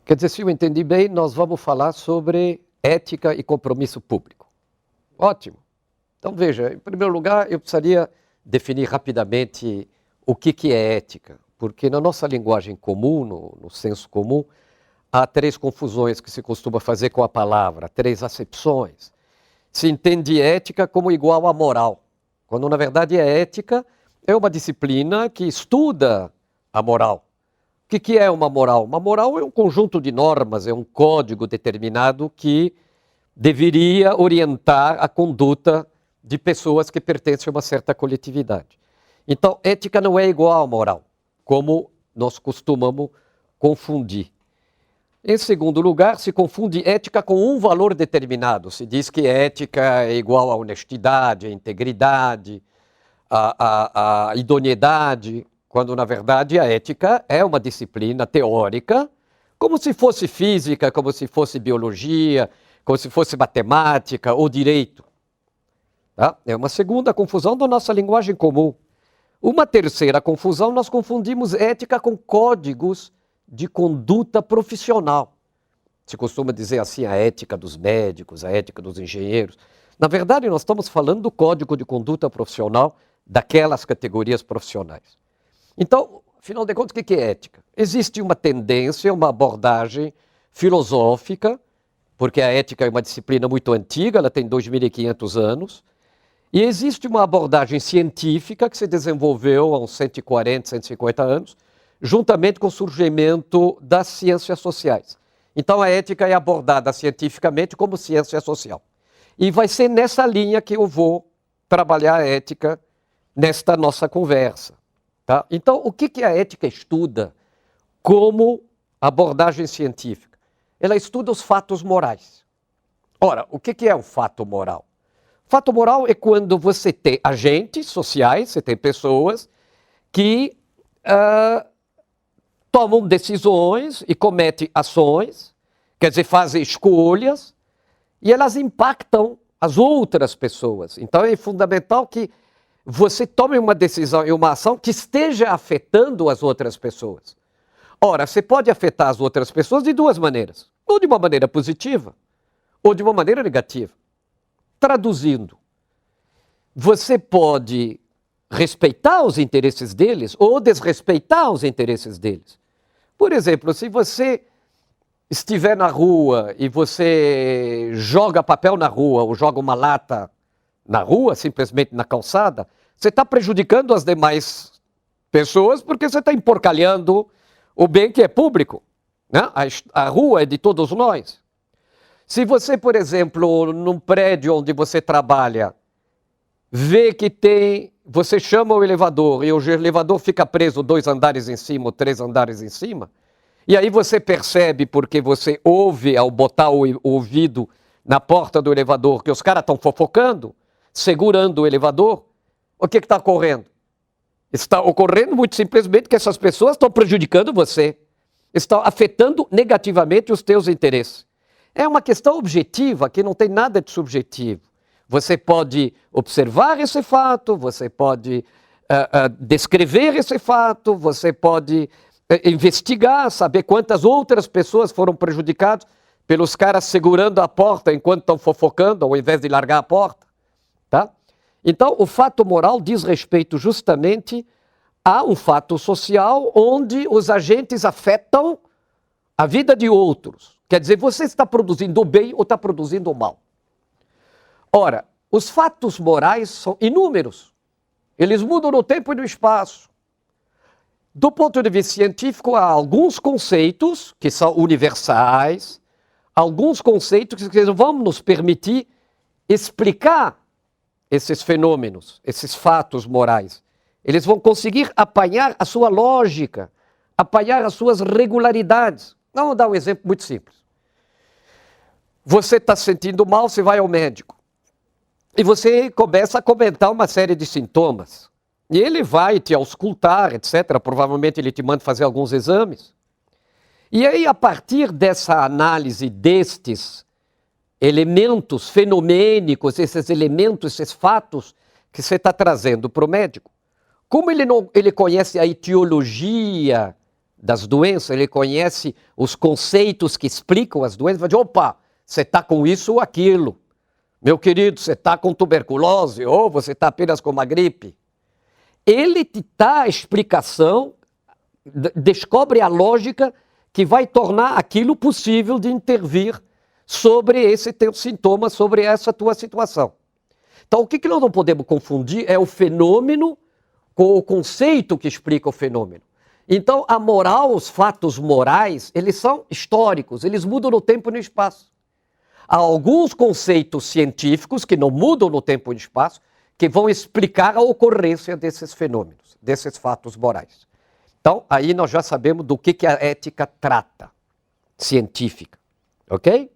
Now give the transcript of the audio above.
Quer dizer, se eu entendi bem, nós vamos falar sobre ética e compromisso público. Ótimo. Então, veja, em primeiro lugar, eu precisaria definir rapidamente o que é ética, porque na nossa linguagem comum, no senso comum, há três confusões que se costuma fazer com a palavra, três acepções. Se entende ética como igual a moral, quando na verdade a ética é uma disciplina que estuda a moral. O que é uma moral? Uma moral é um conjunto de normas, é um código determinado que deveria orientar a conduta de pessoas que pertencem a uma certa coletividade. Então, ética não é igual à moral, como nós costumamos confundir. Em segundo lugar, se confunde ética com um valor determinado. Se diz que ética é igual à honestidade, à integridade, à idoneidade, quando, na verdade, a ética é uma disciplina teórica, como se fosse física, como se fosse biologia, como se fosse matemática ou direito. Tá? É uma segunda confusão da nossa linguagem comum. Uma terceira confusão, nós confundimos ética com códigos de conduta profissional. Se costuma dizer assim, a ética dos médicos, a ética dos engenheiros. Na verdade, nós estamos falando do código de conduta profissional daquelas categorias profissionais. Então, afinal de contas, o que é ética? Existe uma tendência, uma abordagem filosófica, porque a ética é uma disciplina muito antiga, ela tem 2.500 anos, e existe uma abordagem científica que se desenvolveu há uns 140, 150 anos, juntamente com o surgimento das ciências sociais. Então, a ética é abordada cientificamente como ciência social. E vai ser nessa linha que eu vou trabalhar a ética nesta nossa conversa. Tá? Então, o que a ética estuda como abordagem científica? Ela estuda os fatos morais. Ora, o que é um fato moral? Fato moral é quando você tem agentes sociais, você tem pessoas que tomam decisões e cometem ações, quer dizer, fazem escolhas, e elas impactam as outras pessoas. Então, é fundamental que você tome uma decisão e uma ação que esteja afetando as outras pessoas. Ora, você pode afetar as outras pessoas de duas maneiras. Ou de uma maneira positiva, ou de uma maneira negativa. Traduzindo, você pode respeitar os interesses deles ou desrespeitar os interesses deles. Por exemplo, se você estiver na rua e você joga papel na rua ou joga uma lata na rua, simplesmente na calçada, você está prejudicando as demais pessoas porque você está emporcalhando o bem que é público. Né? A rua é de todos nós. Se você, por exemplo, num prédio onde você trabalha, vê que você chama o elevador e o elevador fica preso 2 andares em cima ou 3 andares em cima, e aí você percebe, porque você ouve ao botar o ouvido na porta do elevador, que os caras estão fofocando, segurando o elevador, o que está ocorrendo? Está ocorrendo muito simplesmente que essas pessoas estão prejudicando você, estão afetando negativamente os teus interesses. É uma questão objetiva que não tem nada de subjetivo. Você pode observar esse fato, você pode descrever esse fato, você pode investigar, saber quantas outras pessoas foram prejudicadas pelos caras segurando a porta enquanto estão fofocando, ao invés de largar a porta. Tá? Então, o fato moral diz respeito justamente a um fato social onde os agentes afetam a vida de outros. Quer dizer, você está produzindo o bem ou está produzindo o mal. Ora, os fatos morais são inúmeros. Eles mudam no tempo e no espaço. Do ponto de vista científico, há alguns conceitos que são universais, alguns conceitos que vão nos permitir explicar esses fenômenos, esses fatos morais. Eles vão conseguir apanhar a sua lógica, apanhar as suas regularidades. Vamos dar um exemplo muito simples. Você está se sentindo mal, você vai ao médico. E você começa a comentar uma série de sintomas. E ele vai te auscultar, etc. Provavelmente ele te manda fazer alguns exames. E aí, a partir dessa análise destes elementos fenomênicos, esses elementos, esses fatos que você está trazendo para o médico, como ele conhece a etiologia das doenças, ele conhece os conceitos que explicam as doenças, vai dizer, opa, você está com isso ou aquilo. Meu querido, você está com tuberculose ou você está apenas com uma gripe. Ele te dá a explicação, descobre a lógica que vai tornar aquilo possível de intervir sobre esse teu sintoma, sobre essa tua situação. Então, o que nós não podemos confundir é o fenômeno com o conceito que explica o fenômeno. Então, a moral, os fatos morais, eles são históricos, eles mudam no tempo e no espaço. Há alguns conceitos científicos que não mudam no tempo e no espaço, que vão explicar a ocorrência desses fenômenos, desses fatos morais. Então, aí nós já sabemos do que a ética trata, científica, ok?